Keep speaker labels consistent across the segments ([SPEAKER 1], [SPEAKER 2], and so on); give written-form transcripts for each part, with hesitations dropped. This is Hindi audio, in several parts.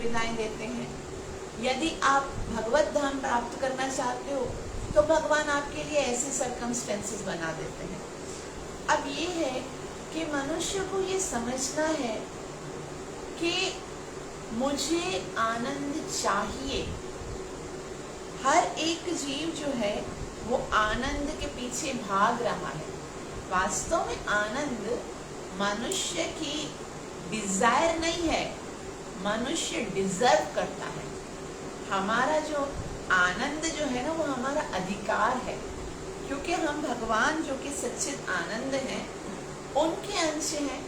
[SPEAKER 1] सुविधाएं देते हैं। यदि आप भगवत धाम प्राप्त करना चाहते हो तो भगवान आपके लिए ऐसे सर्कमस्टेंसेस बना देते हैं। अब ये है कि मनुष्य को ये समझना है कि मुझे आनंद चाहिए। हर एक जीव जो है वो आनंद के पीछे भाग रहा है। वास्तव में आनंद मनुष्य की डिजायर नहीं है, मनुष्य डिजर्व करता है। हमारा जो आनंद जो है ना वो हमारा अधिकार है, क्योंकि हम भगवान जो कि सच्चिद आनंद हैं उनके अंश हैं।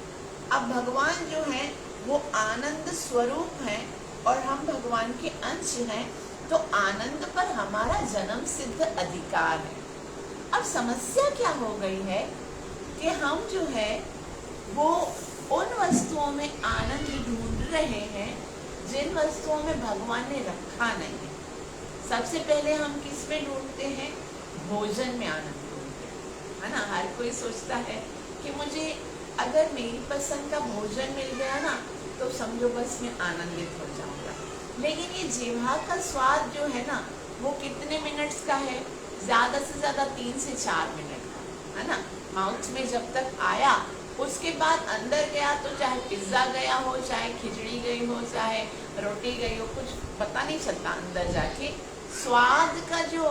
[SPEAKER 1] अब भगवान जो है वो आनंद स्वरूप हैं और हम भगवान के अंश हैं, तो आनंद पर हमारा जन्म सिद्ध अधिकार है। अब समस्या क्या हो गई है कि हम जो है वो उन वस्तुओं में आनंद ढूंढ रहे हैं जिन वस्तुओं में भगवान ने रखा नहीं है। सबसे पहले हम किस में ढूंढते हैं? भोजन में आनंद ढूंढते हैं, है ना। हर कोई सोचता है कि मुझे अगर मेरी पसंद का भोजन मिल गया ना तो समझो बस मैं आनंदित हो जाऊंगा। लेकिन ये जीवा का स्वाद जो है ना वो कितने मिनट्स का है? ज्यादा से ज्यादा 3 से 4 मिनट का, है ना। माउथ में जब तक आया उसके बाद अंदर गया तो चाहे पिज्जा गया हो, चाहे खिचड़ी गई हो, चाहे रोटी गई हो, कुछ पता नहीं चलता। अंदर जाके स्वाद का जो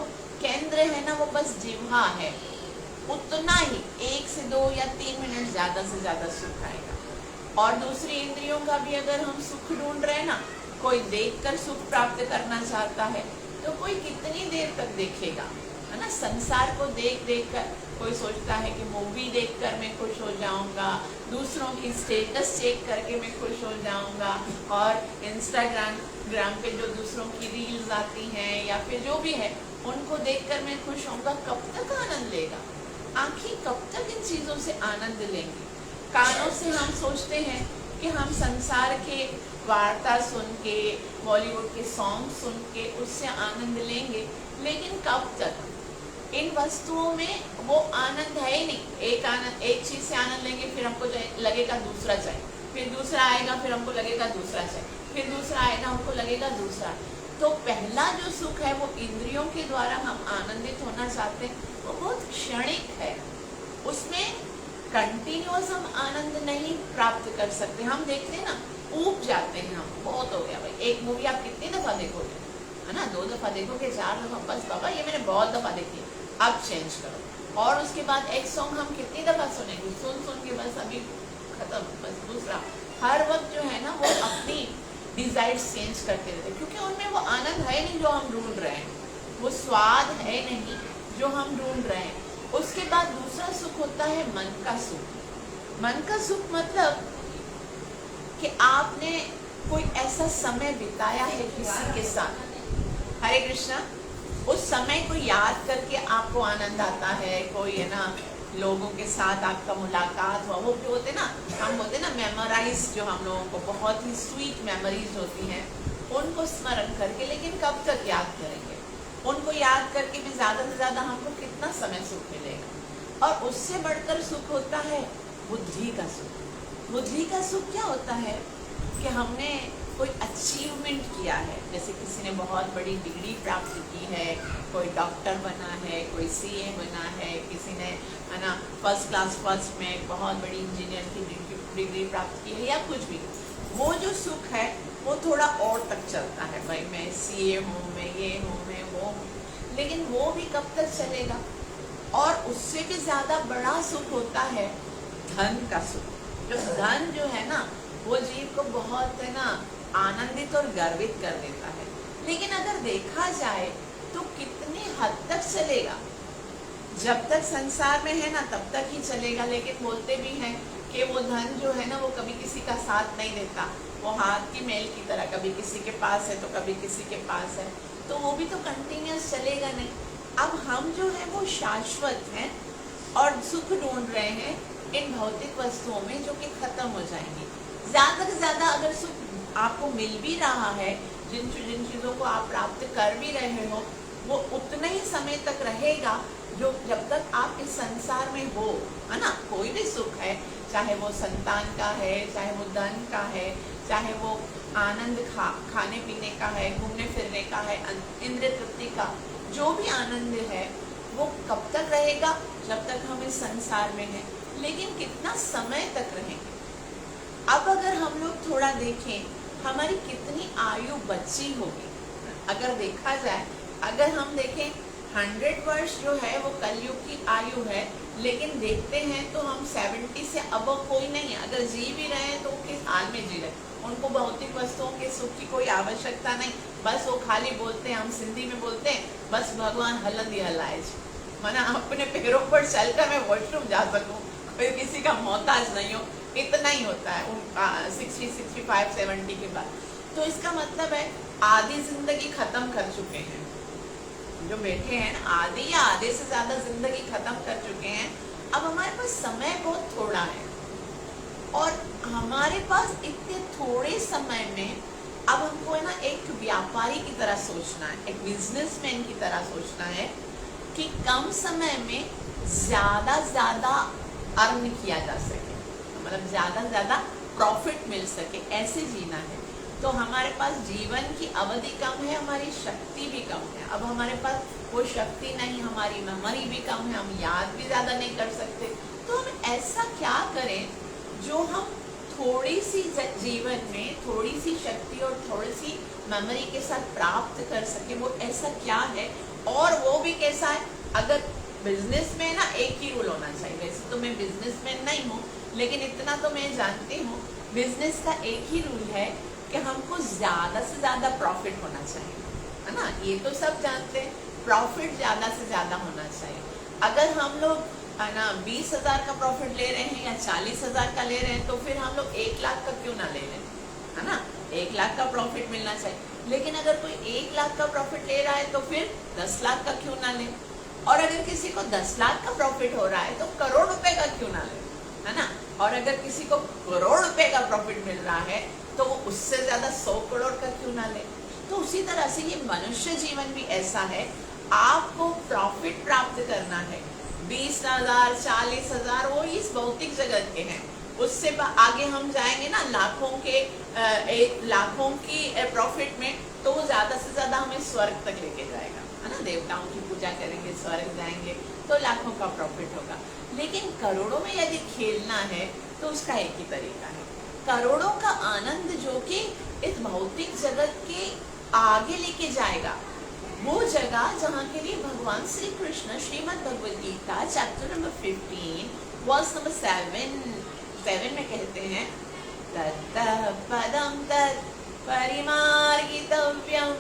[SPEAKER 1] केंद्र है ना वो बस जीवा है। उतना ही 1 से 2 या 3 मिनट ज्यादा से ज्यादा सुख आएगा। और दूसरी इंद्रियों का भी अगर हम सुख ढूंढ रहे हैं ना, कोई देखकर सुख प्राप्त करना चाहता है तो कोई कितनी देर तक देखेगा, है ना। संसार को देख देख कर कोई सोचता है कि मूवी देखकर मैं खुश हो जाऊंगा, दूसरों की स्टेटस चेक करके मैं खुश हो जाऊंगा, और इंस्टाग्राम पे जो दूसरों की रील्स आती हैं या फिर जो भी है उनको देखकर मैं खुश होऊंगा। कब तक आनंद लेगा? आखिर कब तक इन चीजों से आनंद लेंगे? कानों से हम सोचते हैं कि हम संसार के वार्ता सुन के, बॉलीवुड के सॉन्ग सुन के उससे आनंद लेंगे, लेकिन कब तक? इन वस्तुओं में वो आनंद है ही नहीं। एक चीज से आनंद लेंगे, फिर हमको लगेगा दूसरा चाहिए, फिर दूसरा आएगा, फिर हमको लगेगा दूसरा चाहिए, फिर दूसरा आएगा, हमको लगेगा दूसरा। तो पहला जो सुख है वो इंद्रियों के द्वारा हम आनंदित होना चाहते हैं, वो बहुत क्षणिक है। उसमें कंटिन्यूअस हम आनंद नहीं प्राप्त कर सकते। हम देखते हैं ना, ऊब जाते हैं हम, बहुत हो गया भाई। एक मूवी आप कितनी दफा देखोगे, है ना? 2 दफा देखोगे, 4 दफा, बस बाबा ये मैंने बहुत दफा देखी है, अब चेंज करो। और उसके बाद एक सॉन्ग हम कितनी दफा सुनेंगे, सुन सुन के बस अभी खत्म, बस दूसरा। हर वक्त जो है ना वो अपनी डिजायर चेंज करते रहते, क्योंकि उनमें वो आनंद है नहीं जो हम ढूंढ रहे हैं, वो स्वाद है नहीं जो हम ढूंढ रहे हैं। उसके बाद दूसरा सुख होता है मन का सुख। मन का सुख मतलब कि आपने कोई ऐसा समय बिताया है किसी के साथ, हरे कृष्णा, उस समय को याद करके आपको आनंद आता है। कोई है ना लोगों के साथ आपका मुलाकात हुआ, वो जो होते ना, हम बोलते ना मेमोराइज, जो हम लोगों को बहुत ही स्वीट मेमोरीज होती हैं, उनको स्मरण करके। लेकिन कब तक याद करेंगे? उनको याद करके भी ज्यादा से ज्यादा हमको कितना समय सुख मिलेगा? और उससे बढ़कर सुख होता है बुद्धि का सुख। बुद्धि का सुख क्या होता है कि हमने कोई अचीवमेंट किया है, जैसे किसी ने बहुत बड़ी डिग्री प्राप्त की है, कोई डॉक्टर बना है, कोई सीए बना है, किसी ने है ना फर्स्ट क्लास फर्स्ट में बहुत बड़ी इंजीनियर की डिग्री प्राप्त की है, या कुछ भी। वो जो सुख है वो थोड़ा और तक चलता है, भाई मैं सीए हूँ, मैं ये हूँ, मैं वो हूँ, लेकिन वो भी कब तक चलेगा? और उससे भी ज्यादा बड़ा सुख होता है धन का सुख। जो धन जो है ना वो जीव को बहुत है ना आनंदित और गर्वित कर देता है। लेकिन अगर देखा जाए तो कितनी हद तक चलेगा? जब तक संसार में है ना तब तक ही चलेगा। लेकिन बोलते भी हैं कि वो धन जो है ना वो कभी किसी का साथ नहीं देता, वो हाथ की मेल की तरह, कभी किसी के पास है तो कभी किसी के पास है, तो वो भी तो कंटिन्यूस चलेगा नहीं। अब हम जो है वो शाश्वत हैं और सुख ढूंढ रहे हैं इन भौतिक वस्तुओं में जो कि खत्म हो जाएंगी। ज्यादा से ज्यादा अगर सुख आपको मिल भी रहा है, जिन चीजों को आप प्राप्त कर भी रहे हो, वो उतना ही समय तक रहेगा जो जब तक आप इस संसार में हो, है ना। कोई भी सुख है, चाहे वो संतान का है, चाहे वो धन का है, चाहे वो आनंद खाने पीने का है, घूमने फिरने का है, इंद्रिय तृप्ति का जो भी आनंद है वो कब तक रहेगा? जब तक हम इस संसार में हैं। लेकिन कितना समय तक रहेंगे? अब अगर हम लोग थोड़ा देखें, हमारी कितनी आयु बची होगी? अगर देखा जाए, अगर हम देखें 100 वर्ष जो है वो कलयुग की आयु है, लेकिन देखते हैं तो हम 70 से अब कोई नहीं है। अगर जी भी रहे हैं तो किस हाल में जी रहे, उनको भौतिक वस्तुओं के सुख की कोई आवश्यकता नहीं। बस वो खाली बोलते हैं, हम सिंधी में बोलते हैं, बस भगवान हलंदी हलाए, माना अपने पैरों पर चलकर मैं वॉशरूम जा सकूं, कोई किसी का मोहताज नहीं हो, इतना ही होता है उनका 60, 65, 70 के बाद। तो इसका मतलब है आधी जिंदगी खत्म कर चुके हैं जो बैठे हैं, आधी या आधे से ज्यादा जिंदगी खत्म कर चुके हैं। अब हमारे पास समय बहुत थोड़ा है और हमारे पास इतने थोड़े समय में अब हमको है ना एक व्यापारी की तरह सोचना है, एक बिजनेसमैन की तरह सोचना है कि कम समय में ज्यादा अर्न किया जा सके, मतलब ज्यादा प्रॉफिट मिल सके, ऐसे जीना है। तो हमारे पास जीवन की अवधि कम है, हमारी शक्ति भी कम है। अब हमारे पास वो शक्ति नहीं, हमारी मेमोरी भी कम है, हम याद भी ज्यादा नहीं कर सकते। तो हम ऐसा क्या करें जो हम थोड़ी सी जीवन में थोड़ी सी शक्ति और थोड़ी सी मेमोरी के साथ प्राप्त कर सके? वो ऐसा क्या है और वो भी कैसा है? अगर बिजनेस में ना एक ही रूल होना चाहिए। वैसे तो मैं बिजनेसमैन नहीं हूँ, लेकिन इतना तो मैं जानती हूँ, बिजनेस का एक ही रूल है कि हमको ज्यादा से ज्यादा प्रॉफिट होना चाहिए, है ना? ये तो सब जानते हैं, प्रॉफिट ज्यादा से ज्यादा होना चाहिए। अगर हम लोग है ना 20,000 का प्रॉफिट ले रहे हैं या 40,000 का ले रहे हैं, तो फिर हम लोग 1 लाख का क्यों ना ले लें, है ना? 1 लाख का प्रॉफिट मिलना चाहिए। लेकिन अगर कोई 1 लाख का प्रॉफिट ले रहा है तो फिर 10 लाख का क्यों ना ले? और अगर किसी को 10 लाख का प्रॉफिट हो रहा है तो करोड़ रुपए का क्यों ना ले, है ना? और अगर किसी को करोड़ रुपए का प्रॉफिट मिल रहा है तो वो उससे ज्यादा 100 करोड़ का क्यों ना ले? तो उसी तरह से ये मनुष्य जीवन भी ऐसा है। आपको प्रॉफिट प्राप्त करना है, 20,000, 40,000 वो इस भौतिक जगत के हैं। उससे आगे हम जाएंगे ना लाखों की प्रॉफिट में, तो वो ज्यादा से ज्यादा हमें स्वर्ग तक लेके जाएगा, है ना? देवताओं की पूजा करेंगे, स्वर्ग जाएंगे तो लाखों का प्रॉफिट होगा। लेकिन करोड़ों में यदि खेलना है तो उसका एक ही तरीका है, करोड़ों का आनंद जो कि इस भौतिक जगत के आगे लेके जाएगा, वो जगह जहाँ के लिए भगवान Shri Krishna Shrimad Bhagavad Gita chapter number 15 verse number 7 में कहते हैं, ततः पदं तत् परिमार्गितव्यं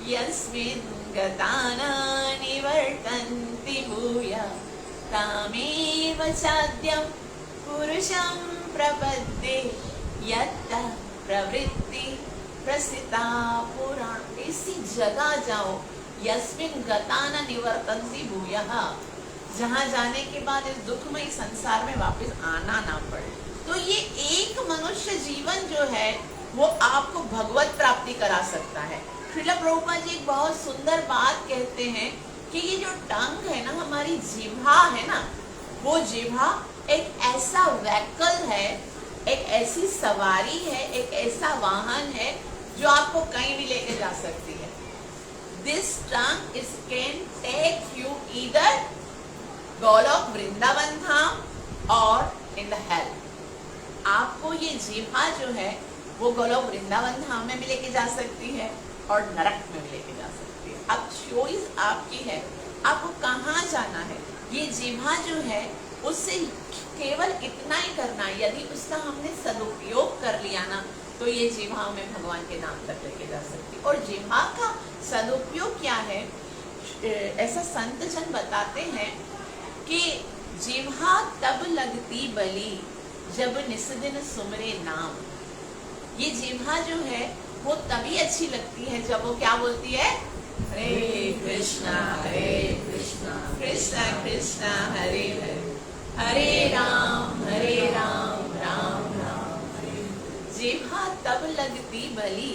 [SPEAKER 1] यस्मिन् गता न निवर्तन्ति भूयः तामेव चाद्यं पुरुषं प्रपद्ये यत्तः प्रवृत्ति प्रसिता पुराण। इसी जगह जाओ, यस्मिन् गता न निवर्तन्ति भूयः, जहाँ जाने के बाद इस दुखमय संसार में वापस आना ना पड़े। तो ये एक मनुष्य जीवन जो है वो आपको भगवत प्राप्ति करा सकता है। श्रील प्रभुपाद जी एक बहुत सुंदर बात कहते हैं कि ये जो टंग है ना, हमारी जिह्वा है ना, वो जिह्वा एक ऐसा व्हीकल है, एक ऐसी सवारी है, एक ऐसा वाहन है जो आपको कहीं भी लेके जा सकती है। This tongue is can take you either Golok Vrindavan धाम और in the hell। आपको ये जिह्वा जो है वो गोलोक वृंदावन धाम में भी लेके जा सकती है और नरक में भी लेके जा सकती है। अब चॉइस आपकी है, आपको कहाँ जाना है। ये जिह्वा जो है उससे केवल इतना ही करना है, यदि उसका हमने सदुपयोग कर लिया ना, तो ये जिह्वा हमें भगवान के नाम तक लेके जा सकती। और जिह्वा का सदुपयोग क्या है, ऐसा संत जन बताते हैं कि जिह्वा तब लगती बली जब निस्दिन सुमरे नाम। ये जिह्वा जो है वो तभी अच्छी लगती है जब वो क्या बोलती है, हरे कृष्णा कृष्णा कृष्णा हरे हरे, हरे राम राम राम हरे। जिह्वा तब लगती बली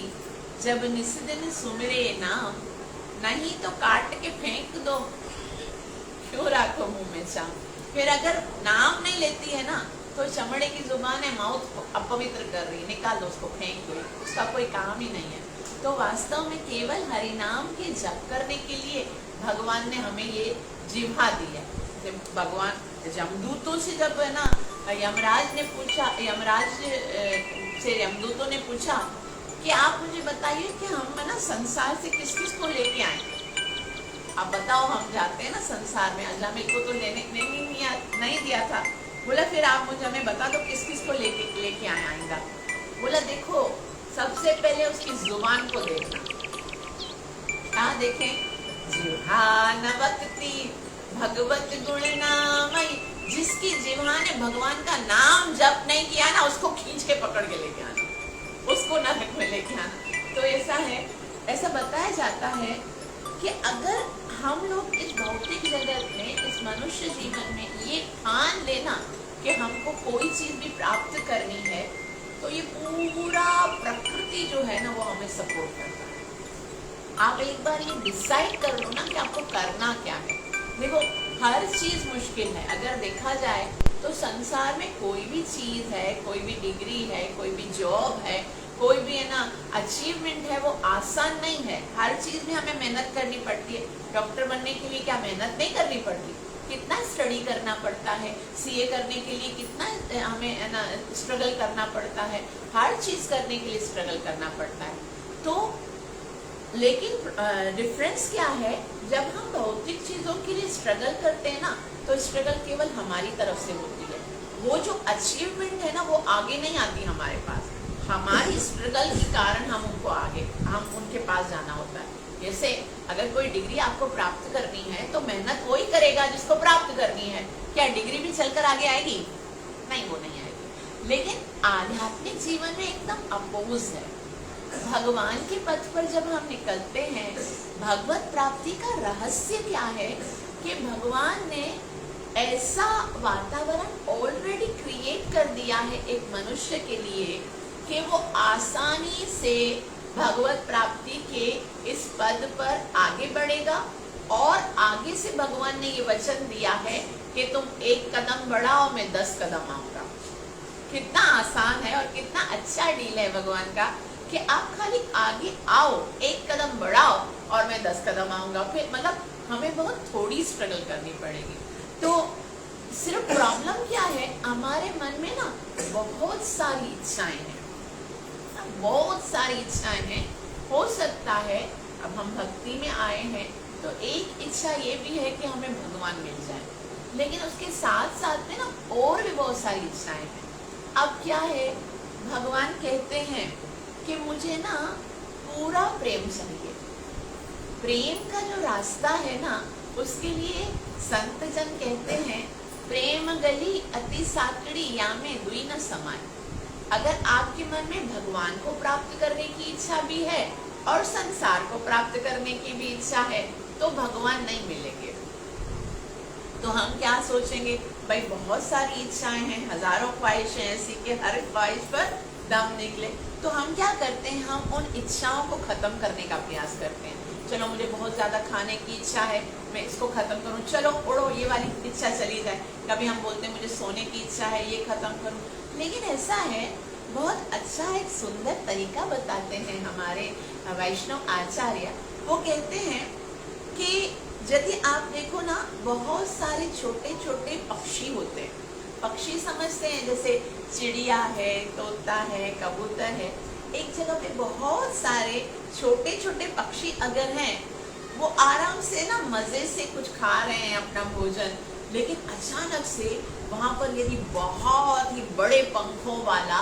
[SPEAKER 1] जब निस्दिन सुमिरे नाम, नहीं तो काट के फेंक दो, क्यों राखो मुंह में चाम। फिर अगर नाम नहीं लेती है ना, तो चमड़े की जुबान है, माउथ अपवित्र कर रही है, निकाल दो उसको, फेंक दो, उसका कोई काम ही नहीं है। तो वास्तव में केवल हरिनाम के जप करने के लिए भगवान ने हमें ये जिह्वा दी है। भगवान यमदूतों से जब है ना यमराज ने पूछा, यमराज से यमदूतों ने पूछा कि आप मुझे बताइए कि हम है ना संसार से किस किस को लेके आए। आप बताओ, हम जाते हैं ना संसार में, अल्लाह मेरे को तो नहीं दिया था। बोला फिर आप मुझे हमें बता दो किस किस को लेके आए आएंगा। बोला देखो, सबसे पहले उसकी जुबान को देखना। क्या देखें? जिह्वा नवक्ति भगवत गुण नामई, जिसकी जिह्वा ने भगवान का नाम जप नहीं किया ना, उसको खींच के पकड़ के लेके आना, उसको नरक में लेके आना। तो ऐसा है, ऐसा बताया जाता है कि अगर हम लोग इस भौतिक जगत में, इस मनुष्य जीवन में ये ठान लेना कि हमको कोई चीज भी प्राप्त करनी है, तो ये पूरा प्रकृति जो है ना वो हमें सपोर्ट करता है। आप एक बार ये डिसाइड कर लो ना कि आपको करना क्या है। देखो, हर चीज मुश्किल है। अगर देखा जाए तो संसार में कोई भी चीज है, कोई भी डिग्री है, कोई भी जॉब है, कोई भी है ना अचीवमेंट है, वो आसान नहीं है। हर चीज में हमें मेहनत करनी पड़ती है। डॉक्टर बनने के लिए क्या मेहनत नहीं करनी पड़ती? कितना स्टडी करना पड़ता है। सीए करने के लिए कितना हमें है ना स्ट्रगल करना पड़ता है। हर चीज करने के लिए स्ट्रगल करना पड़ता है। तो लेकिन डिफरेंस क्या है, जब हम भौतिक चीजों के लिए स्ट्रगल करते हैं ना, तो स्ट्रगल केवल हमारी तरफ से होती है। वो जो अचीवमेंट है ना वो आगे नहीं आती हमारे पास। हमारी स्ट्रगल के कारण हम उनके पास जाना होता है। जैसे अगर कोई डिग्री आपको प्राप्त करनी है तो मेहनत वही करेगा जिसको प्राप्त करनी है। क्या डिग्री भी चलकर आगे आएगी? नहीं, वो नहीं आएगी। लेकिन आध्यात्मिक जीवन में एकदम अपोज है। भगवान के पथ पर जब हम निकलते हैं, भगवत प्राप्ति का रहस्य क्या है कि भगवान ने ऐसा वातावरण ऑलरेडी क्रिएट कर दिया है एक मनुष्य के लिए कि वो आसानी से भगवत प्राप्ति के इस पद पर आगे बढ़ेगा। और आगे से भगवान ने ये वचन दिया है कि तुम 1 कदम बढ़ाओ, मैं 10 कदम आऊंगा। कितना आसान है और कितना अच्छा डील है भगवान का कि आप खाली आगे आओ, 1 कदम बढ़ाओ और मैं 10 कदम आऊंगा। फिर मतलब हमें बहुत थोड़ी स्ट्रगल करनी पड़ेगी। तो सिर्फ प्रॉब्लम क्या है, हमारे मन में ना बहुत सारी इच्छाएं हैं, बहुत सारी इच्छाएं हैं। हो सकता है अब हम भक्ति में आए हैं तो एक इच्छा ये भी है कि हमें भगवान मिल जाए, लेकिन उसके साथ साथ में ना और भी बहुत सारी इच्छाएं हैं। अब क्या है, भगवान कहते हैं कि मुझे ना पूरा प्रेम चाहिए। प्रेम का जो रास्ता है ना, उसके लिए संत जन कहते हैं प्रेम गली अति साकड़ी या में दुई न समाय। अगर आपके मन में भगवान को प्राप्त करने की इच्छा भी है और संसार को प्राप्त करने की भी इच्छा है तो भगवान नहीं मिलेंगे। तो हम क्या सोचेंगे, भाई बहुत सारी इच्छाएं हैं, हजारों ख्वाहिशें ऐसी कि हर ख्वाहिश पर दम निकले। तो हम क्या करते हैं, हम उन इच्छाओं को खत्म करने का प्रयास करते हैं। चलो मुझे बहुत ज्यादा खाने की इच्छा है, मैं इसको खत्म करूं, चलो उड़ो ये वाली इच्छा चली जाए। कभी हम बोलते हैं मुझे सोने की इच्छा है, ये खत्म करूं। लेकिन ऐसा है, बहुत अच्छा एक सुंदर तरीका बताते हैं हमारे वैष्णव आचार्य। वो कहते हैं कि यदि आप देखो ना, बहुत सारे छोटे छोटे पक्षी होते हैं। पक्षी समझते हैं जैसे चिड़िया है, तोता है, कबूतर है। एक जगह पे बहुत सारे छोटे छोटे पक्षी अगर हैं, वो आराम से ना मजे से कुछ खा रहे हैं अपना भोजन, लेकिन अचानक से वहां पर यदि बहुत ही बड़े पंखों वाला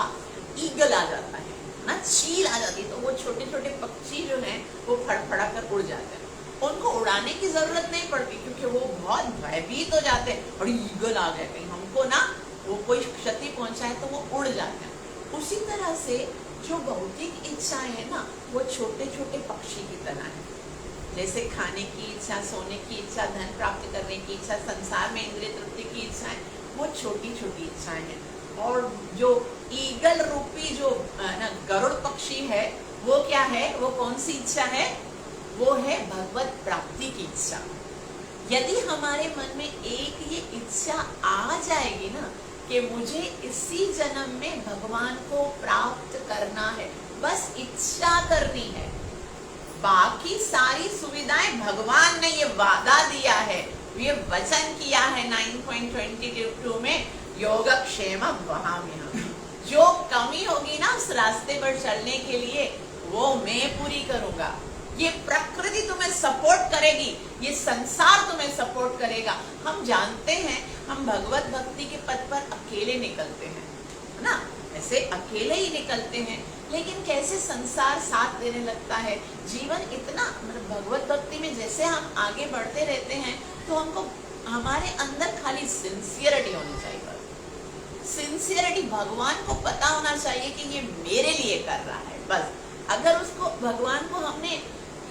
[SPEAKER 1] ईगल आ जाता है ना, चील आ जाती है, तो वो छोटे छोटे पक्षी जो हैं वो फड़फड़ा कर उड़ जाते हैं। उनको उड़ाने की जरूरत नहीं पड़ती क्योंकि वो बहुत भयभीत हो जाते हैं, और ईगल आ गए कहीं हमको ना वो कोई क्षति पहुंचाए, तो वो उड़ जाते हैं। उसी तरह से जो भौतिक इच्छाएं हैं ना, वो छोटे छोटे पक्षी की तरह है। जैसे खाने की इच्छा, सोने की इच्छा, धन प्राप्त करने की इच्छा, संसार में इंद्रिय तृप्ति की इच्छाएं, वो छोटी छोटी इच्छाएं हैं। और जो ईगल रूपी जो ना गरुड़ पक्षी है, वो क्या है, वो कौन सी इच्छा है, वो है भगवत प्राप्ति की इच्छा। यदि हमारे मन में एक ये इच्छा आ जाएगी ना कि मुझे इसी जन्म में भगवान को प्राप्त करना है, बस इच्छा करनी है। बाकी सारी सुविधाएं भगवान ने ये वादा दिया है, ये वचन किया है 9.22 में, योगक्षेम वहाम्यहम्। जो कमी होगी ना उस रास्ते पर चलने के लिए वो मैं पूरी करूंगा। ये प्रकृति तुम्हें सपोर्ट करेगी, ये संसार तुम्हें सपोर्ट करेगा। हम जानते हैं हम भगवत भक्ति के पथ पर अकेले निकलते हैं, है ना, ऐसे अकेले ही निकलते हैं, लेकिन कैसे संसार साथ देने लगता है। जीवन इतना मतलब भगवत भक्ति में जैसे हम आगे बढ़ते रहते हैं तो हमको हमारे अंदर खाली सिंसियरिटी होनी चाहिए। सिंसियरिटी, भगवान को पता होना चाहिए कि ये मेरे लिए कर रहा है, बस। अगर उसको भगवान को हमने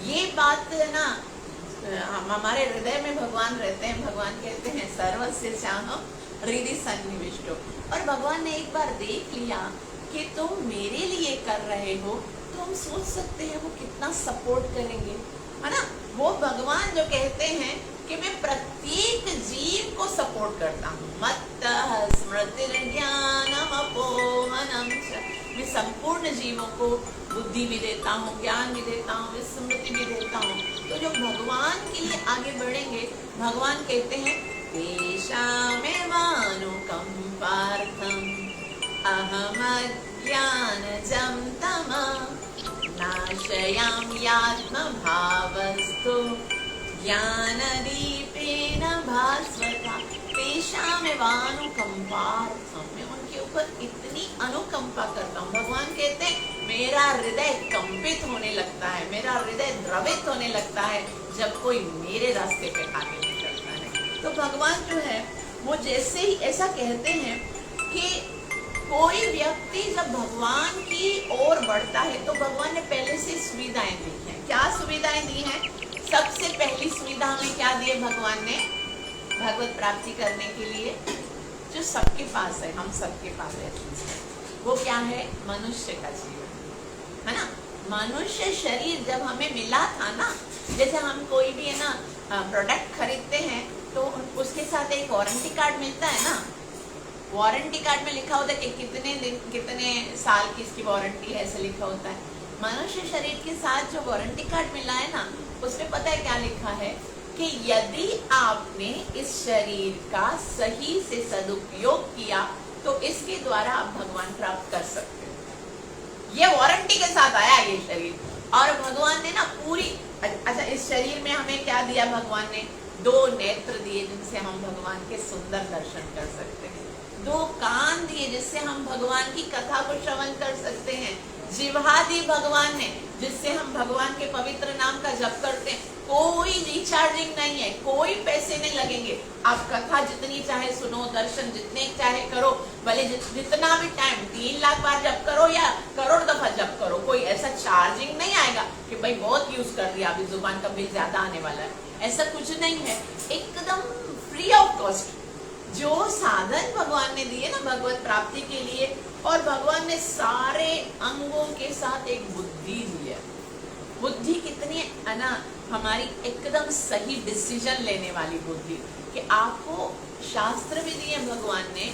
[SPEAKER 1] ये बात है ना, हमारे हृदय में भगवान रहते हैं, भगवान कहते हैं सर्वस्य चाहं हृदि सन्निविष्टो। और भगवान ने एक बार देख लिया कि तुम मेरे लिए कर रहे हो तो हम सोच सकते हैं वो कितना सपोर्ट करेंगे, है ना। वो भगवान जो कहते हैं कि मैं प्रत्येक जीव को सपोर्ट करता हूँ, मत्तः स्मृतिर्ज्ञानम् अपोहनम् च। मैं संपूर्ण जीवों को बुद्धि भी देता हूँ, ज्ञान भी देता हूँ, स्मृति भी देता हूँ। तो जो भगवान के लिए आगे बढ़ेंगे, भगवान कहते हैं तेषामेवानुकम्पार्थम् अहमज्ञानजं तमः नाशयामि आत्मभावस्थो ज्ञानदीपेन भास्वता। तेषामेवानुकम्पार्थम्, मैं उनके ऊपर इतनी अनुकंपा करता हूँ। भगवान कहते हैं मेरा हृदय कंपित होने लगता है, मेरा हृदय द्रवित होने लगता है जब कोई मेरे रास्ते पे आगे निकलता है। तो भगवान जो है वो जैसे ही ऐसा कहते हैं कि कोई व्यक्ति जब भगवान की ओर बढ़ता है तो भगवान ने पहले से सुविधाएं दी हैं। क्या सुविधाएं दी हैं? सबसे पहली सुविधा हमें क्या दी है भगवान ने भगवत प्राप्ति करने के लिए, जो सबके पास है, हम सबके पास है, वो क्या है? मनुष्य का जीवन, है ना। मनुष्य शरीर जब हमें मिला था ना, जैसे हम कोई भी है ना प्रोडक्ट खरीदते हैं तो उसके साथ एक वारंटी कार्ड मिलता है ना। वारंटी कार्ड में लिखा होता है कि कितने दिन कितने साल की इसकी वारंटी है, ऐसे लिखा होता है। मनुष्य शरीर के साथ जो वारंटी कार्ड मिला है ना, उसमें पता है क्या लिखा है कि यदि आपने इस शरीर का सही से सदुपयोग किया तो इसके द्वारा आप भगवान प्राप्त कर सकते हो। ये वारंटी के साथ आया ये शरीर। और भगवान ने ना पूरी, अच्छा इस शरीर में हमें क्या दिया भगवान ने? 2 नेत्र दिए जिनसे हम भगवान के सुंदर दर्शन कर सकते हैं। 2 कान दिए जिससे हम भगवान की कथा को श्रवण कर सकते हैं। जिह्वा दी भगवान ने जिससे हम भगवान के पवित्र नाम का जप करते हैं। कोई रिचार्जिंग नहीं है, कोई पैसे नहीं लगेंगे। आप कथा जितनी चाहे सुनो, दर्शन जितने चाहे करो, भले जितना भी टाइम 3 लाख बार जप करो या करोड़ दफा जप करो, कोई ऐसा चार्जिंग नहीं आएगा कि भाई बहुत यूज कर दिया, अभी जुबान का बिल ज्यादा आने वाला है। ऐसा कुछ नहीं है, एकदम फ्री ऑफ कॉस्ट। जो साधन भगवान ने दिए ना भगवत प्राप्ति के लिए, और भगवान ने सारे अंगों के साथ एक बुद्धि दी है। बुद्धि कितनी है ना, हमारी एकदम सही डिसीजन लेने वाली बुद्धि, कि आपको शास्त्र भी दिए भगवान ने,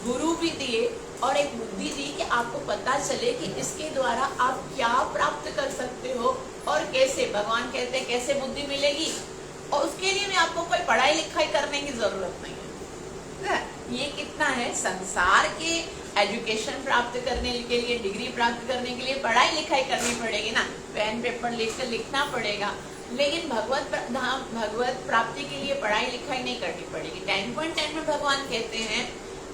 [SPEAKER 1] गुरु भी दिए, और एक बुद्धि दी कि आपको पता चले कि इसके द्वारा आप क्या प्राप्त कर सकते हो और कैसे। भगवान कहते हैं कैसे बुद्धि मिलेगी, और उसके लिए भी आपको कोई पढ़ाई लिखाई करने की जरूरत नहीं है। ये कितना है, संसार के एजुकेशन प्राप्त करने के लिए, डिग्री प्राप्त करने के लिए पढ़ाई लिखाई करनी पड़ेगी ना, पेन पेपर लेकर लिखना पड़ेगा। लेकिन भगवत प्राप्ति के लिए पढ़ाई लिखाई नहीं करनी पड़ेगी। 10.10 में भगवान कहते हैं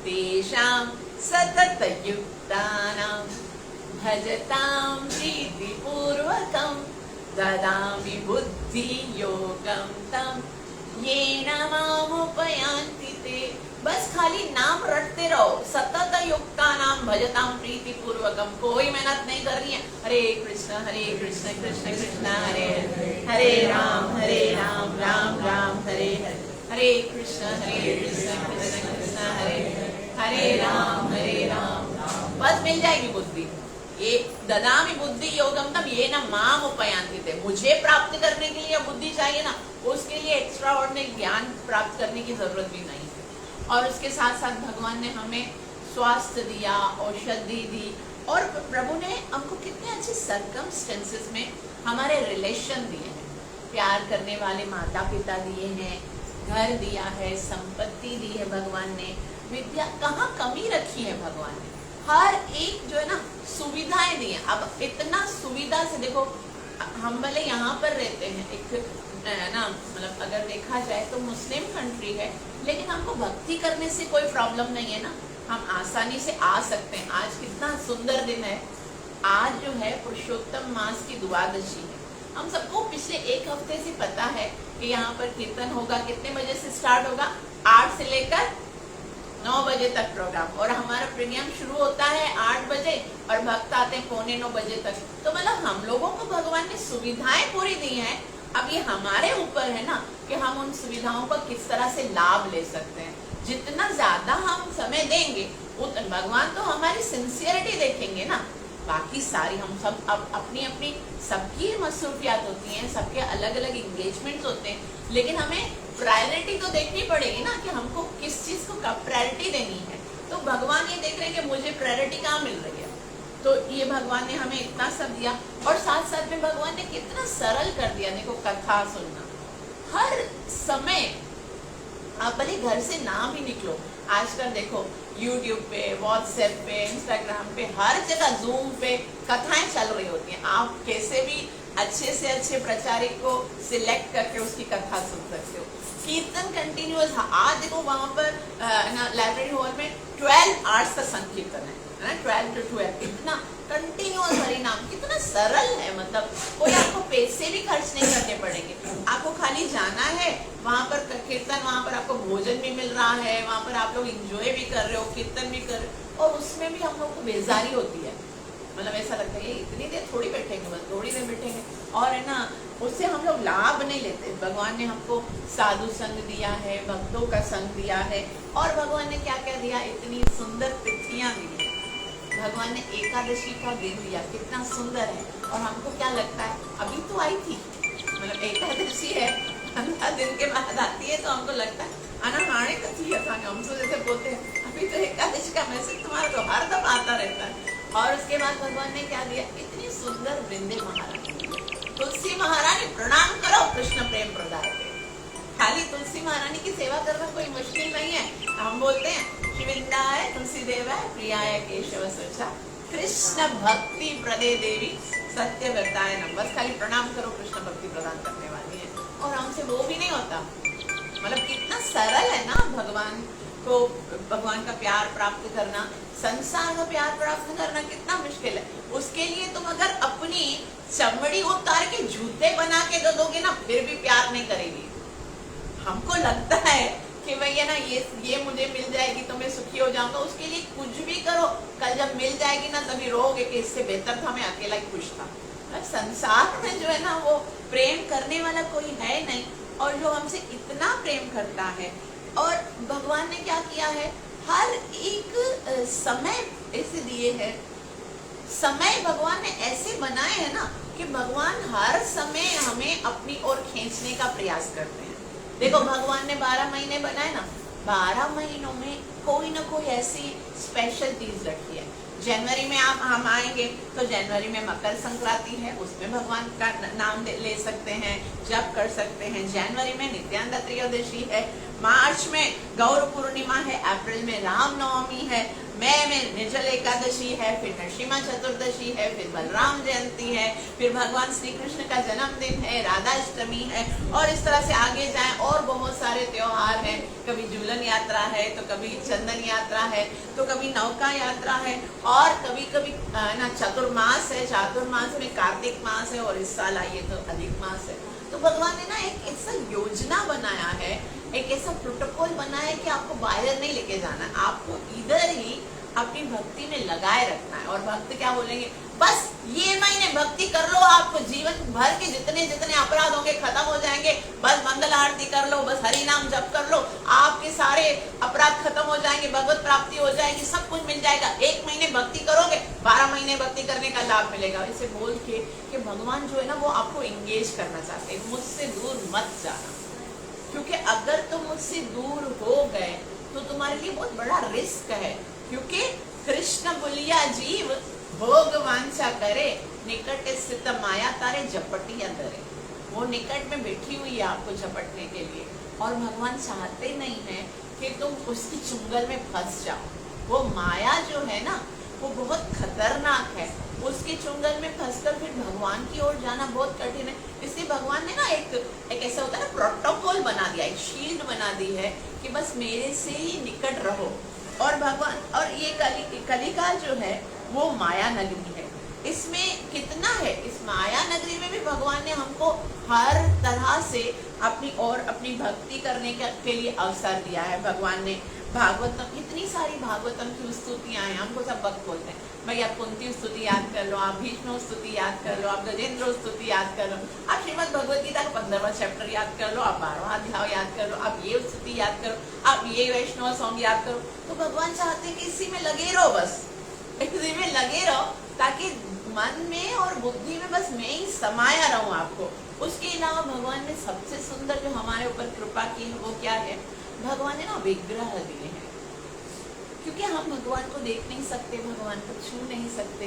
[SPEAKER 1] तेषां सतत युक्तानां भजतां प्रीतिपूर्वकं ददामि बुद्धि योगं तं येन मामुपयान्ति ते। बस खाली नाम रटते रहो, सतत युक्ता नाम भजताम प्रीति पूर्वकम। कोई मेहनत नहीं करनी है। हरे कृष्ण कृष्ण कृष्ण हरे हरे, राम राम राम हरे हरे, हरे कृष्ण कृष्ण कृष्ण हरे हरे, राम बस मिल जाएगी बुद्धि। ये ददामि बुद्धि योगम तम ये न माम उपयांति थे। मुझे प्राप्त करने के लिए बुद्धि चाहिए ना, उसके लिए एक्स्ट्रा ऑर्डिनरी ज्ञान प्राप्त करने की जरूरत भी नहीं है। और उसके साथ साथ भगवान ने हमें स्वास्थ्य दिया, औषधि दी, और प्रभु ने हमको कितने अच्छे सर्कमस्टेंसेस में हमारे रिलेशन दिए हैं। प्यार करने वाले माता पिता दिए हैं, घर दिया है, संपत्ति दी है भगवान ने, विद्या, कहाँ कमी रखी है भगवान ने, हर एक जो है ना सुविधाएं दी हैं। अब इतना सुविधा से देखो, हम भले यहाँ पर रहते हैं, एक ना मतलब अगर देखा जाए तो मुस्लिम कंट्री है, लेकिन हमको भक्ति करने से कोई प्रॉब्लम नहीं है ना, हम आसानी से आ सकते हैं। आज कितना सुंदर दिन है, आज जो है पुरुषोत्तम मास की द्वादशी है। हम सबको पिछले एक हफ्ते से पता है कि यहाँ पर कीर्तन होगा, कितने बजे से स्टार्ट होगा, 8 से लेकर 9 बजे तक प्रोग्राम, और हमारा प्रोग्राम शुरू होता है 8 बजे और भक्त आते हैं 8:45 बजे तक। तो मतलब हम लोगों को भगवान ने सुविधाएं पूरी दी हैं। अब ये हमारे ऊपर है ना कि हम उन सुविधाओं का किस तरह से लाभ ले सकते हैं। जितना ज्यादा हम समय देंगे उतना भगवान तो हमारी सिंसियरिटी देखेंगे ना। बाकी सारी हम सब अपनी अपनी सबकी मसरूफियात होती हैं, सबके अलग अलग इंगेजमेंट्स होते हैं, लेकिन हमें प्रायोरिटी तो देखनी पड़ेगी ना कि हमको किस चीज को कब प्रायोरिटी देनी है। तो भगवान ये देख रहे हैं कि मुझे प्रायोरिटी कहाँ मिल रही है, तो ये भगवान ने हमें इतना सब दिया। और साथ साथ में भगवान ने कितना सरल कर दिया। देखो, कथा सुनना हर समय, आप भले घर से ना भी निकलो, आजकल देखो यूट्यूब पे, व्हाट्सएप पे, इंस्टाग्राम पे, हर जगह जूम पे कथाएं चल रही होती हैं। आप कैसे भी अच्छे से अच्छे प्रचारक को सिलेक्ट करके उसकी कथा सुन सकते हो। कीर्तन कंटिन्यूअस, आज देखो वहां पर लाइब्रेरी हॉल में 12 आवर्स का संकीर्तन है, 12 to 12, इतना कंटिन्यूअस हरिनाम, कितना सरल है। मतलब कोई आपको पैसे भी खर्च नहीं करने पड़ेंगे, आपको खाली जाना है वहां पर कीर्तन, वहां पर आपको भोजन भी मिल रहा है, वहां पर आप लोग एंजॉय भी कर रहे हो, कीर्तन भी कर रहे हो, और उसमें भी हम लोग को बेजारी होती है। मतलब ऐसा लगता है इतनी देर थोड़ी बैठेंगे, बस थोड़ी देर बैठेंगे, और है ना उससे हम लोग लाभ नहीं लेते। भगवान ने हमको साधु संग दिया है, भक्तों का संग दिया है, और भगवान ने क्या क्या दिया, इतनी सुंदर तिथियां दी है। भगवान ने एकादशी का दिन दिया, कितना सुंदर है। और हमको क्या लगता है, अभी तो आई थी, मतलब एकादशी है 15 दिन के बाद आती है, तो हमको लगता है आना हाणे कथी है, हमसे जैसे बोलते हैं अभी तो एकादशी का मैसेज तुम्हारा तो हर दम आता रहता है। और उसके बाद भगवान ने क्या दिया, इतनी सुंदर वृंदे महारानी, तुलसी महारानी प्रणाम करो, कृष्ण प्रेम प्रदाय। खाली तुलसी महारानी की सेवा करना कोई मुश्किल नहीं है। हम बोलते हैं शिविंदाय तुलसी देवाय प्रियाय केशव सचा, कृष्ण भक्ति प्रदे देवी सत्य व्रताय नमः। बस खाली प्रणाम करो, कृष्ण भक्ति प्रदान करने वाली है। और हमसे वो भी नहीं होता। मतलब कितना सरल है ना भगवान को, भगवान का प्यार प्राप्त करना, संसार का प्यार प्राप्त करना कितना मुश्किल है। उसके लिए तुम अगर अपनी चमड़ी उतार के जूते बना के दे दोगे ना, फिर भी प्यार नहीं करेगी। हमको लगता है कि भैया ना ये मुझे मिल जाएगी तो मैं सुखी हो जाऊंगा, उसके लिए कुछ भी करो, कल जब मिल जाएगी ना तभी रोगे कि इससे बेहतर था मैं अकेला ही खुश था। संसार में जो है ना वो प्रेम करने वाला कोई है नहीं, और जो हमसे इतना प्रेम करता है। और भगवान ने क्या किया है, हर एक समय ऐसे दिए हैं, समय भगवान ने ऐसे बनाए हैं ना कि भगवान हर समय हमें अपनी ओर खींचने का प्रयास करते हैं। देखो भगवान ने 12 महीने बनाए ना, 12 महीनों में कोई ना कोई ऐसी स्पेशल चीज रखी है। जनवरी में हम आएंगे तो जनवरी में मकर संक्रांति है, उसमें भगवान का नाम ले सकते हैं, जप कर सकते हैं। जनवरी में नित्यानंद त्रयोदशी है, मार्च में गौर पूर्णिमा है, अप्रैल में रामनवमी है, मई में निर्जल एकादशी है, फिर नरसिम्हा चतुर्दशी है, फिर बलराम जयंती है, फिर भगवान श्री कृष्ण का जन्मदिन है, राधाष्टमी है, और इस तरह से आगे जाएं और बहुत सारे त्योहार हैं। कभी झूलन यात्रा है, तो कभी चंदन यात्रा है, तो कभी नौका यात्रा है, और कभी कभी ना चतुर्मास है, चातुर्मास में कार्तिक मास है, और इस साल आइए तो अधिक मास है। तो भगवान ने ना एक ऐसा योजना बनाया है, एक ऐसा प्रोटोकॉल बनाया है कि आपको बाहर नहीं लेके जाना है, आपको इधर ही अपनी भक्ति में लगाए रखना है। और भक्त क्या बोलेंगे, बस ये महीने भक्ति कर लो, आपको जीवन भर के जितने जितने अपराध होंगे खत्म हो जाएंगे, बस मंगल आरती कर लो, बस हरि नाम जप कर लो, आपके सारे अपराध खत्म हो जाएंगे, भगवत प्राप्ति हो जाएगी, सब कुछ मिल जाएगा। 1 महीने भक्ति करोगे, 12 महीने भक्ति करने का लाभ मिलेगा। इसे बोल के कि भगवान जो है ना वो आपको एंगेज करना चाहते हैं, मुझसे दूर मत जाना, क्योंकि अगर तुम मुझसे दूर हो गए तो तो तुम्हारे लिए बहुत बड़ा रिस्क है, क्योंकि कृष्ण बुलिया जीव भोग वांछा करे, निकट स्थित माया तारे झपटिया धरे। वो निकट में बैठी हुई है आपको झपटने के लिए, और भगवान चाहते नहीं है कि तुम उसकी चुंगल में फंस जाओ। वो माया जो है ना, वो बहुत खतरनाक है, उसके चुंगल में फंसकर फिर भगवान की ओर जाना बहुत कठिन है। इसलिए भगवान ने ना एक ऐसा होता है ना, प्रोटोकॉल बना दिया, एक शील्ड बना दी है कि बस मेरे से ही निकट रहो। और भगवान, और ये कलिकाल जो है वो माया नगरी है। इसमें कितना है, इस माया नगरी में भी भगवान ने हमको हर तरह से अपनी और अपनी भक्ति करने के लिए अवसर दिया है। भगवान ने भागवतम, इतनी सारी भागवतम की स्तुतियां हैं, हमको सब भक्त बोलते हैं भाई आप कुंती स्तुति याद कर लो, आप भीष्म स्तुति याद कर लो, आप गजेंद्र स्तुति याद कर लो, आप श्रीमद् भगवद गीता का 15वां चैप्टर याद कर लो, आप 12वां अध्याय याद कर लो, आप ये स्तुति याद करो, आप ये वैष्णव सॉन्ग याद करो। तो भगवान चाहते हैं कि इसी में लगे रहो, बस इसी में लगे रहो, ताकि मन में और बुद्धि में बस मैं ही समाया रहूं आपको। उसके अलावा भगवान ने सबसे सुंदर जो हमारे ऊपर कृपा की है वो क्या है, भगवान ने ना विग्रह दिए हैं। क्योंकि हम भगवान को देख नहीं सकते, भगवान को छू नहीं सकते,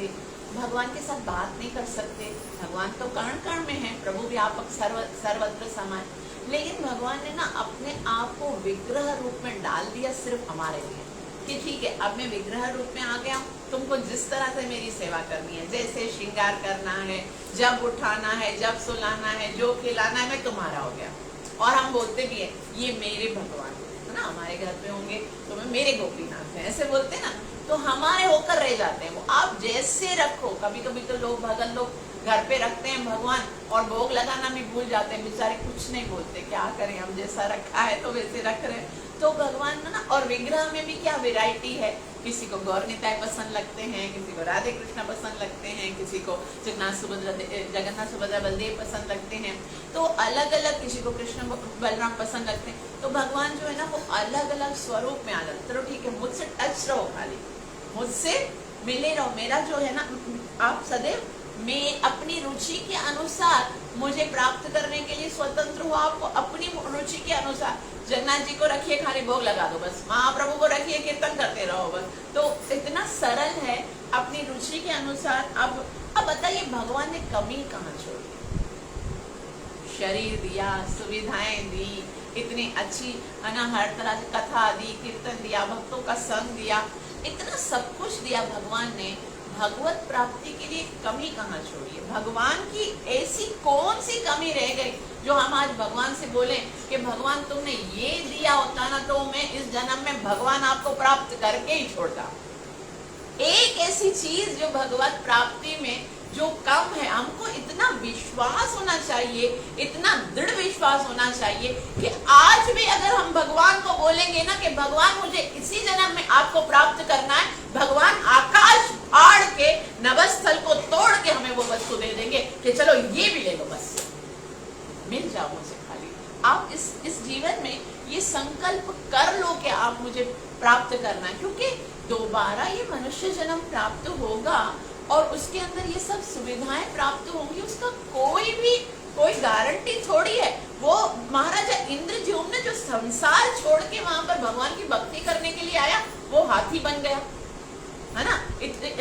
[SPEAKER 1] भगवान के साथ बात नहीं कर सकते। भगवान तो कण कण में है, प्रभु व्यापक सर्वत्र समान, लेकिन भगवान ने ना अपने आप को विग्रह रूप में डाल दिया सिर्फ हमारे लिए, कि ठीक है अब मैं विग्रह रूप में आ गया हूँ, तुमको जिस तरह से मेरी सेवा करनी है, जैसे श्रृंगार करना है, जब उठाना है, जब सुलाना है, जो खिलाना है, मैं तुम्हारा हो गया। और हम बोलते भी है ये मेरे भगवान है ना, हमारे घर पे होंगे तो मैं मेरे गोपीनाथ है, ऐसे बोलते ना, तो हमारे होकर रह जाते हैं वो। आप जैसे रखो, कभी कभी तो लोग भगत लोग घर पे रखते हैं भगवान और भोग लगाना भी भूल जाते हैं, बेचारे कुछ नहीं बोलते, क्या करें हम, जैसा रखा है तो वैसे रख रहे हैं। तो भगवान ना, और विग्रह में भी क्या वैरायटी है, किसी को गौर निताय पसंद लगते हैं, किसी को राधे कृष्ण पसंद लगते हैं, किसी को जगन्नाथ सुभद्रा बलदेव पसंद लगते हैं, तो अलग अलग, किसी को कृष्ण बलराम पसंद लगते हैं। तो भगवान जो है ना वो अलग अलग स्वरूप में आ जाते। चलो ठीक है, मुझसे टच रहो, खाली मुझसे मिले रहो, मेरा जो है ना, आप सदैव मैं अपनी रुचि के अनुसार मुझे प्राप्त करने के लिए स्वतंत्र हो। आपको अपनी रुचि के अनुसार, जगन्नाथ जी को रखिए खाली भोग लगा दो, बस महाप्रभु को रखिए कीर्तन करते रहो, बस। तो इतना सरल है अपनी रुचि के अनुसार। अब बताइए भगवान ने कमी कहाँ छोड़ी, शरीर दिया, सुविधाएं दी, इतनी अच्छी है ना, हर तरह से कथा दी, कीर्तन दिया, भक्तों का संग दिया, इतना सब कुछ दिया भगवान ने, भगवत प्राप्ति के लिए कमी कहाँ छोड़ी है। भगवान की ऐसी कौन सी कमी रह गई जो हम आज भगवान से बोले कि भगवान तुमने ये दिया होता ना तो मैं इस जन्म में भगवान आपको प्राप्त करके ही छोड़ता। एक ऐसी चीज जो भगवत प्राप्ति में जो कम है, हमको इतना विश्वास होना चाहिए, इतना दृढ़ विश्वास होना चाहिए कि आज भी अगर हम भगवान को बोलेंगे ना कि भगवान मुझे इसी जन्म में आपको प्राप्त करना है, भगवान आकाश फाड़ के नभस्थल को तोड़ के हमें वो वस्तु दे देंगे कि चलो ये भी ले लो, बस मिल जाओ मुझे खाली। आप इस जीवन में ये संकल्प कर लो कि आप मुझे प्राप्त करना है, क्योंकि दोबारा ये मनुष्य जन्म प्राप्त होगा और उसके अंदर ये सब सुविधाएं प्राप्त होंगी, उसका कोई गारंटी थोड़ी है। वो महाराजा इंद्रद्युम्न ने जो संसार छोड़ के वहां पर भगवान की भक्ति करने के लिए आया, वो हाथी बन गया, है ना।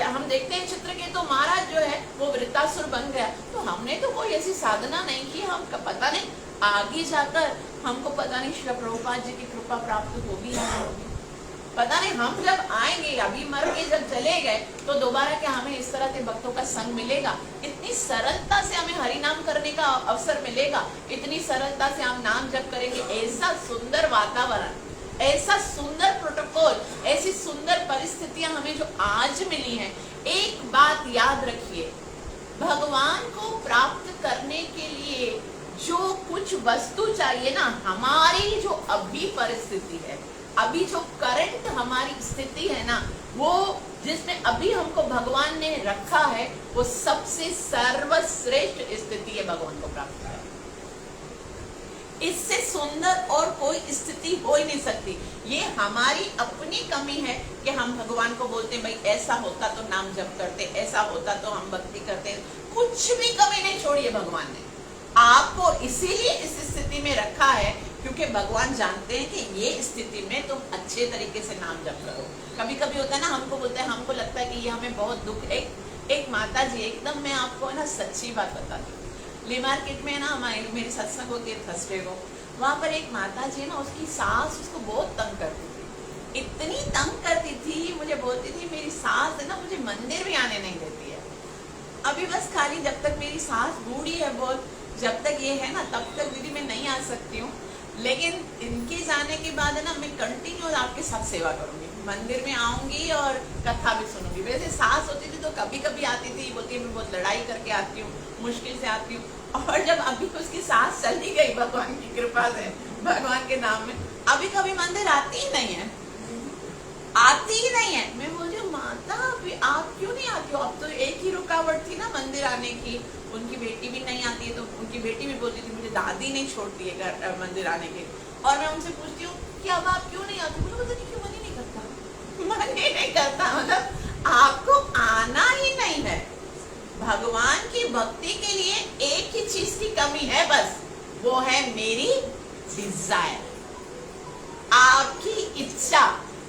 [SPEAKER 1] हम देखते हैं चित्र के, तो महाराज जो है वो वृत्तासुर बन गया। तो हमने तो कोई ऐसी साधना नहीं की, हम पता नहीं आगे जाकर हमको पता नहीं श्री प्रभुपाद जी की कृपा प्राप्त होगी या नहीं होगी, पता नहीं। हम जब आएंगे, अभी मर के जब चले गए, तो दोबारा क्या हमें इस तरह के भक्तों का संग मिलेगा, इतनी सरलता से हमें हरि नाम करने का अवसर मिलेगा, इतनी सरलता से हम नाम जप करेंगे। ऐसा सुंदर वातावरण, ऐसा सुंदर प्रोटोकॉल, ऐसी सुंदर परिस्थितियां हमें जो आज मिली हैं। एक बात याद रखिए, भगवान को प्राप्त करने के लिए जो कुछ वस्तु चाहिए ना, हमारी जो अभी परिस्थिति है, अभी जो करंट हमारी स्थिति है ना, वो जिसमें अभी हमको भगवान ने रखा है, वो सबसे सर्वश्रेष्ठ स्थिति है भगवान को प्राप्त करना। इससे सुंदर और कोई स्थिति हो ही नहीं सकती। ये हमारी अपनी कमी है कि हम भगवान को बोलते हैं भाई ऐसा होता तो नाम जप करते, ऐसा होता तो हम भक्ति करते। कुछ भी कमी नहीं छोड़ी है भगवान ने, आपको इसीलिए इस स्थिति में रखा है क्योंकि भगवान जानते हैं कि ये स्थिति में तुम अच्छे तरीके से नाम जप करो। कभी कभी होता है ना, हमको बोलते हैं, हमको लगता है कि ये हमें बहुत दुख है। एक माता जी, एकदम मैं आपको ना सच्ची बात बताती हूँ, ली मार्केट में ना मेरी सत्संग होती है थर्सडे को, वहाँ पर एक माता जी ना, उसकी सास उसको बहुत तंग करती थी, इतनी तंग करती थी, मुझे बोलती थी मेरी सास है ना मुझे मंदिर भी आने नहीं देती है। अभी बस खाली जब तक मेरी सास बूढ़ी है बहुत, जब तक ये है ना तब तक दीदी मैं नहीं आ सकती हूँ, लेकिन इनके जाने के बाद है ना मैं कंटिन्यू आपके साथ सेवा करूंगी, मंदिर में आऊंगी और कथा भी सुनूंगी। वैसे सास होती थी तो कभी कभी आती थी, बोलती है मैं बहुत लड़ाई करके आती हूँ, मुश्किल से आती हूँ। और जब अभी उसकी सास चली गई भगवान की कृपा से, भगवान के नाम में, अभी कभी मंदिर आती ही नहीं है, आती ही नहीं है। मैं बोल रही हूँ माता आप क्यों नहीं आती हो? अब तो एक ही रुकावट थी ना मंदिर आने की, उनकी बेटी भी नहीं आती है, तो उनकी बेटी भी बोलती थी मुझे दादी नहीं छोड़ती है घर मंदिर आने के। और मैं उनसे पूछती हूँ कि अब आप क्यों नहीं आती? मुझे पता नहीं क्यों मन ही नहीं करता, मन ही नहीं करता, मतलब आपको आना ही नहीं है। भगवान की भक्ति के लिए एक ही चीज की कमी है बस, वो है मेरी डिजायर, आपकी इच्छा।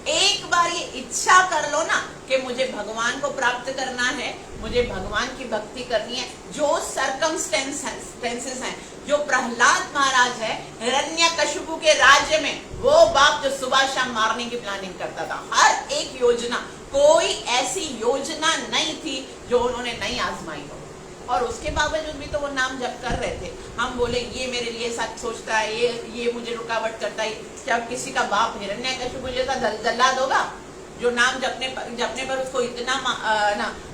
[SPEAKER 1] एक बार ये इच्छा कर लो ना कि मुझे भगवान को प्राप्त करना है, मुझे भगवान की भक्ति करनी है। जो सर्कमस्टेंसेस हैं, जो प्रहलाद महाराज है हिरण्यकशिपु के राज्य में, वो बाप जो सुबह शाम मारने की प्लानिंग करता था, हर एक योजना, कोई ऐसी योजना नहीं थी जो उन्होंने नहीं आजमाई हो, और उसके बावजूद भी तो वो नाम जप कर रहे थे। हम बोले ये मेरे लिए सच सोचता है, ये मुझे रुकावट करता है। जब किसी का बाप हिरण्यकशिपु जैसा जल्लाद होगा जो नाम जपने पर उसको इतना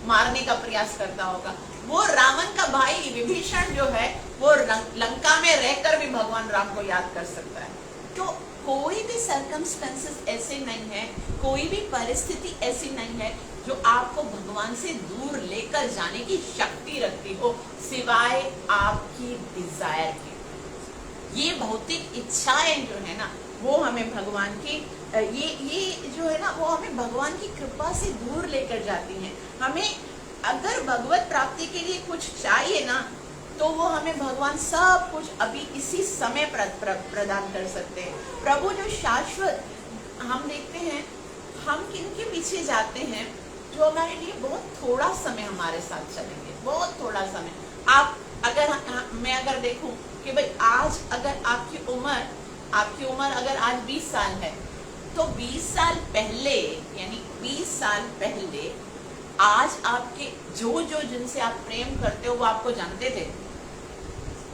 [SPEAKER 1] मारने का प्रयास करता होगा, वो रावण का भाई विभीषण जो है वो लंका में रहकर भी भगवान राम को याद कर सकता है। तो कोई भी सर्कमस्टेंसेस ऐसे नहीं है, कोई भी परिस्थिति ऐसी नहीं है जो आपको भगवान से दूर लेकर जाने की शक्ति रखती हो, सिवाय आपकी डिजायर के। ये भौतिक इच्छाएं जो है ना, वो हमें भगवान की ये जो है ना, वो हमें भगवान की कृपा से दूर लेकर जाती हैं। हमें अगर भगवत प्राप्ति के लिए कुछ चाहिए ना, तो वो हमें भगवान सब कुछ अभी इसी समय प्रदान कर सकते हैं। प्रभु जो शाश्वत, हम देखते हैं हम किनके पीछे जाते हैं, जो हमारे लिए बहुत थोड़ा समय हमारे साथ चलेंगे, बहुत थोड़ा समय। आप मैं अगर देखूं कि भाई आज अगर आपकी उम्र अगर आज 20 साल है, तो 20 साल पहले, यानी 20 साल पहले आज आपके जो जिनसे आप प्रेम करते हो वो आपको जानते थे?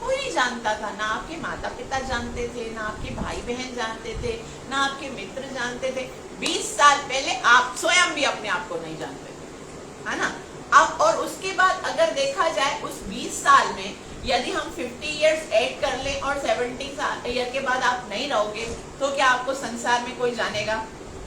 [SPEAKER 1] कोई नहीं जानता था। ना आपके माता पिता जानते थे, ना आपके भाई बहन जानते थे, ना आपके मित्र जानते थे। 20 साल पहले आप स्वयं भी अपने आप को नहीं जानते थे, है ना? अब और उसके बाद अगर देखा जाए उस 20 साल में यदि हम 50 इयर्स ऐड कर लें और 70 ईयर के बाद आप नहीं रहोगे, तो क्या आपको संसार में कोई जानेगा?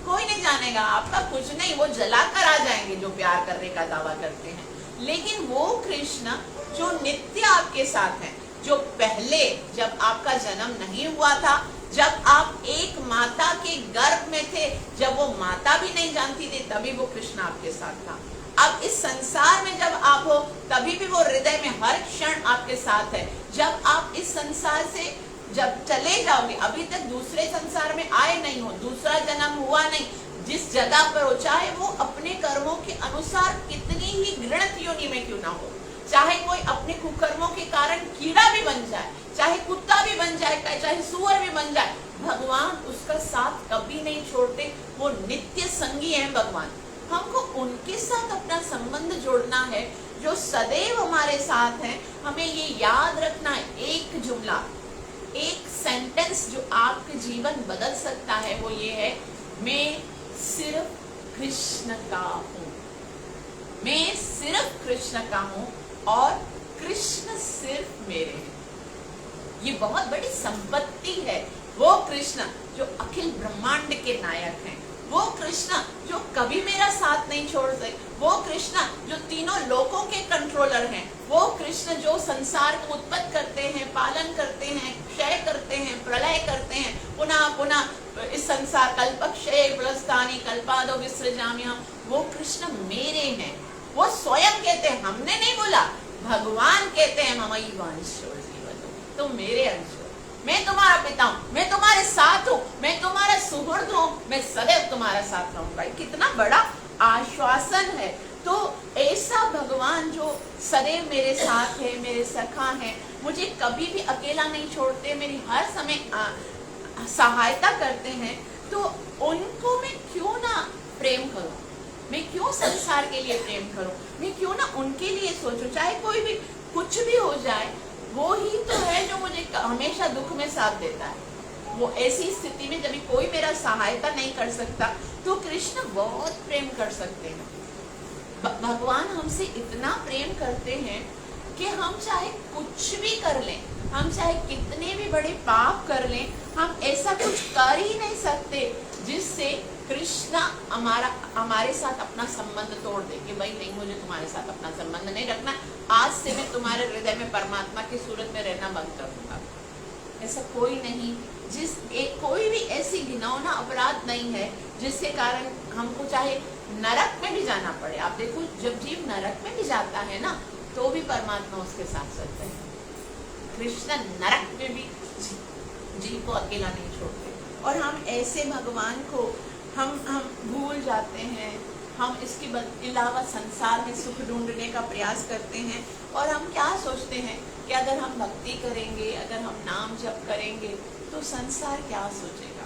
[SPEAKER 1] कोई नहीं जानेगा। आपका कुछ नहीं, वो जलाकर आ जाएंगे जो प्यार करने का दावा करते हैं। लेकिन वो कृष्ण जो नित्य आपके साथ हैं, जो पहले जब आपका जन्म नहीं हुआ था, जब आप एक माता के गर्भ में थे, जब वो माता भी नहीं जानती थी, तभी वो कृष्ण आपके साथ था। अब इस संसार में जब आप हो, तभी भी वो हृदय में हर क्षण आपके साथ है। जब आप इस संसार से जब चले जाओगे, अभी तक दूसरे संसार में आए नहीं हो, दूसरा जन्म हुआ नहीं, जिस जगह पर हो, चाहे वो अपने कर्मों के अनुसार कितनी ही घृणित योनि में क्यों ना हो, चाहे कोई अपने कुकर्मों के कारण कीड़ा भी बन जाए, चाहे कुत्ता भी बन जाए, चाहे सुअर भी बन जाए, भगवान उसका साथ कभी नहीं छोड़ते। वो नित्य संगी है भगवान। हमको उनके साथ अपना संबंध जोड़ना है जो सदैव हमारे साथ हैं। हमें ये याद रखना है, एक जुमला, एक सेंटेंस जो आपके जीवन बदल सकता है, वो ये है, मैं सिर्फ कृष्ण का हूँ, मैं सिर्फ कृष्ण का हूँ और कृष्ण सिर्फ मेरे हैं। ये बहुत बड़ी संपत्ति है। वो कृष्ण जो अखिल ब्रह्मांड के नायक हैं, वो कृष्ण जो कभी मेरा साथ नहीं छोड़ सकते, वो कृष्ण जो तीनों लोकों के कंट्रोलर हैं, वो कृष्ण जो संसार को उत्पत्ति करते हैं, पालन करते हैं, क्षय करते हैं, प्रलय करते हैं, पुनः पुनः इस संसार कल्पक्षय प्लस्तानि कल्पादो विसृजाम्यहम्, वो कृष्ण मेरे हैं। वो स्वयं कहते हैं, हमने नहीं बोला, भगवान कहते हैं ममैव अंशो जीवतो, तुम मेरे अंश हो। मैं तुम्हारा पिता हूँ, मैं तुम्हारे साथ हूँ, मैं तुम्हारा सुहृद हूँ, मैं सदैव तुम्हारा साथ रहूंगा। कितना बड़ा आश्वासन है। तो ऐसा भगवान जो सदैव मेरे साथ है, मेरे सखा है, मुझे कभी भी अकेला नहीं छोड़ते, मेरी हर समय सहायता करते हैं, तो उनको मैं क्यों ना प्रेम करूं, मैं क्यों संसार के लिए प्रेम करूं, मैं क्यों ना उनके लिए सोचूं। चाहे कोई भी कुछ भी हो जाए, वो ही तो है जो मुझे हमेशा दुख में साथ देता है। वो ऐसी स्थिति में जब कोई मेरा सहायता नहीं कर सकता, तो कृष्ण बहुत प्रेम कर सकते हैं। भगवान हमसे इतना प्रेम करते हैं कि हम चाहे कुछ भी कर लें, हम चाहे कितने भी बड़े पाप कर लें, हम ऐसा कुछ कर ही नहीं सकते जिससे कृष्ण हमारे साथ अपना संबंध तोड़ दे कि भाई नहीं, मुझे तुम्हारे साथ अपना संबंध नहीं रखना, आज से मैं तुम्हारे हृदय में परमात्मा की सूरत में रहना बंद कर दूंगा। ऐसा कोई नहीं, कोई भी ऐसी घिनौना अपराध नहीं है जिसके कारण हमको चाहे नरक में भी जाना पड़े। आप देखो, जब जीव नरक में भी जाता है ना, तो भी परमात्मा उसके साथ चलते हैं। कृष्ण नरक में भी जीव को अकेला नहीं छोड़ते। और हम ऐसे भगवान को हम भूल जाते हैं। हम इसके अलावा संसार में सुख ढूंढने का प्रयास करते हैं, और हम क्या सोचते हैं कि अगर हम भक्ति करेंगे, अगर हम नाम जप करेंगे, तो संसार क्या सोचेगा,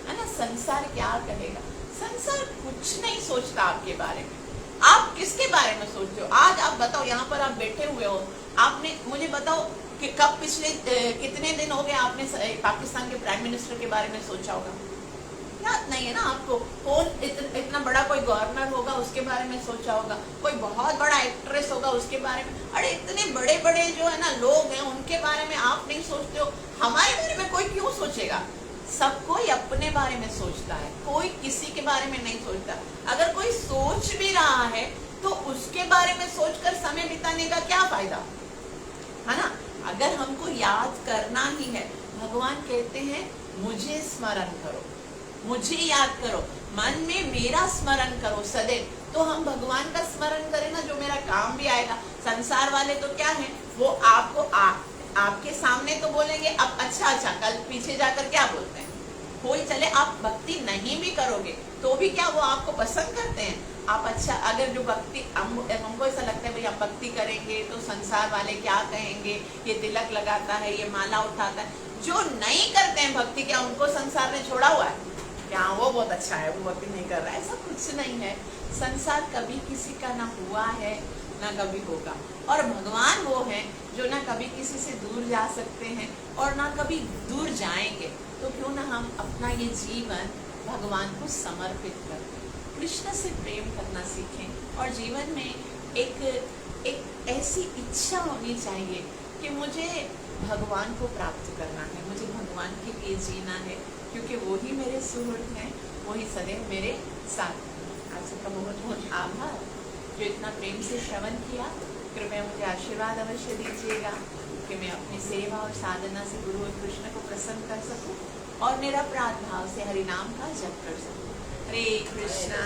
[SPEAKER 1] है ना, संसार क्या कहेगा। संसार कुछ नहीं सोचता आपके बारे में। आप किसके बारे में सोचते हो? आज आप बताओ, यहाँ पर आप बैठे हुए हो, आपने मुझे बताओ कि कब पिछले कितने दिन हो गए आपने पाकिस्तान के प्राइम मिनिस्टर के बारे में सोचा होगा? याद नहीं है ना आपको। कौन इतना बड़ा कोई गवर्नर होगा, उसके बारे में सोचा होगा। कोई बहुत बड़ा एक्ट्रेस होगा, उसके बारे में। अरे इतने बड़े बड़े जो है ना लोग हैं, उनके बारे में आप नहीं सोचते हो। हमारे बारे में कोई क्यों सोचेगा? सब कोई अपने बारे में सोचता है, कोई किसी के बारे में नहीं सोचता। अगर कोई सोच भी रहा है तो उसके बारे में सोचकर समय बिताने का क्या फायदा, है ना। अगर हमको याद करना ही है, भगवान कहते हैं मुझे स्मरण करो, मुझे याद करो, मन में मेरा स्मरण करो सदैव। तो हम भगवान का स्मरण करें ना, जो मेरा काम भी आएगा। संसार वाले तो क्या है, वो आपको आपके सामने तो बोलेंगे अब अच्छा, कल पीछे जाकर क्या बोलते हैं। कोई चले आप भक्ति नहीं भी करोगे तो भी क्या वो आपको पसंद करते हैं? आप अच्छा, अगर जो भक्ति हमको ऐसा लगता है भाई आप भक्ति करेंगे तो संसार वाले क्या कहेंगे, ये तिलक लगाता है, ये माला उठाता है। जो नहीं करते हैं भक्ति, क्या उनको संसार ने छोड़ा हुआ है? क्या वो बहुत अच्छा है, वो भक्ति नहीं कर रहा है? ऐसा कुछ नहीं है। संसार कभी किसी का ना हुआ है ना कभी होगा, और भगवान वो है जो ना कभी किसी से दूर जा सकते हैं और ना कभी दूर जाएंगे। तो क्यों ना हम अपना ये जीवन भगवान को समर्पित करें, कृष्ण से प्रेम करना सीखें, और जीवन में एक ऐसी इच्छा होनी चाहिए कि मुझे भगवान को प्राप्त करना है, मुझे भगवान के लिए जीना है, क्योंकि वो ही मेरे सुहृद हैं, वो ही सदैव मेरे साथ हैं। आप सबका बहुत बहुत आभार जो इतना प्रेम से श्रवण किया। कृपया मुझे आशीर्वाद अवश्य दीजिएगा कि मैं अपनी सेवा और साधना से गुरु और कृष्ण को प्रसन्न कर सकूं और निरपराध भाव से हरि नाम का जप कर सकूं। Hare Krishna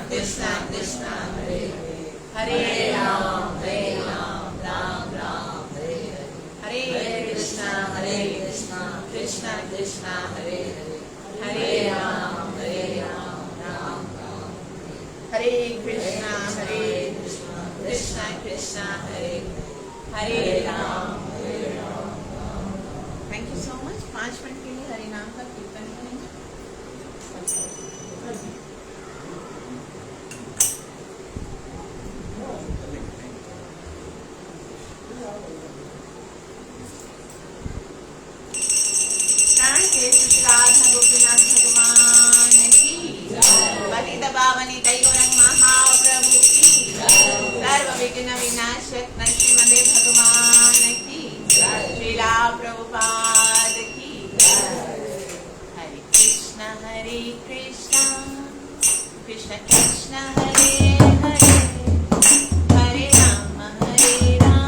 [SPEAKER 1] Krishna Krishna Hare Hare Ram Ram Ram Hare Krishna Krishna Krishna Hare Hare Ram Ram Hare Krishna Krishna Krishna Hare Hare Ram. Thank you so much. 5 minute के लिए हरि नाम का कीर्तन करेंगे। राधा गोपीनाथ भगवान की, पतित पावनी गौरंग महाप्रभु की, सर्व विघ्न विनाशक नरसिंह भगवान की, श्रीला प्रभुपाद की। हरे कृष्णा कृष्ण कृष्ण हरे हरे, हरे राम राम राम हरे हरे।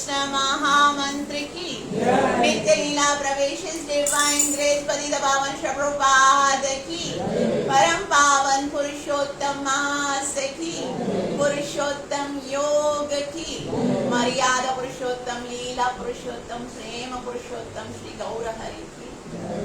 [SPEAKER 1] कृष्ण महामंत्र की, नित्य लीला प्रवेश डिवाइन ग्रेस पतित पावन श्री प्रभुपाद की, परम पावन पुरुषोत्तम मास की, पुरुषोत्तम योग की, मर्यादा पुरुषोत्तम लीला पुरुषोत्तम प्रेम पुरुषोत्तम श्री गौर हरि की।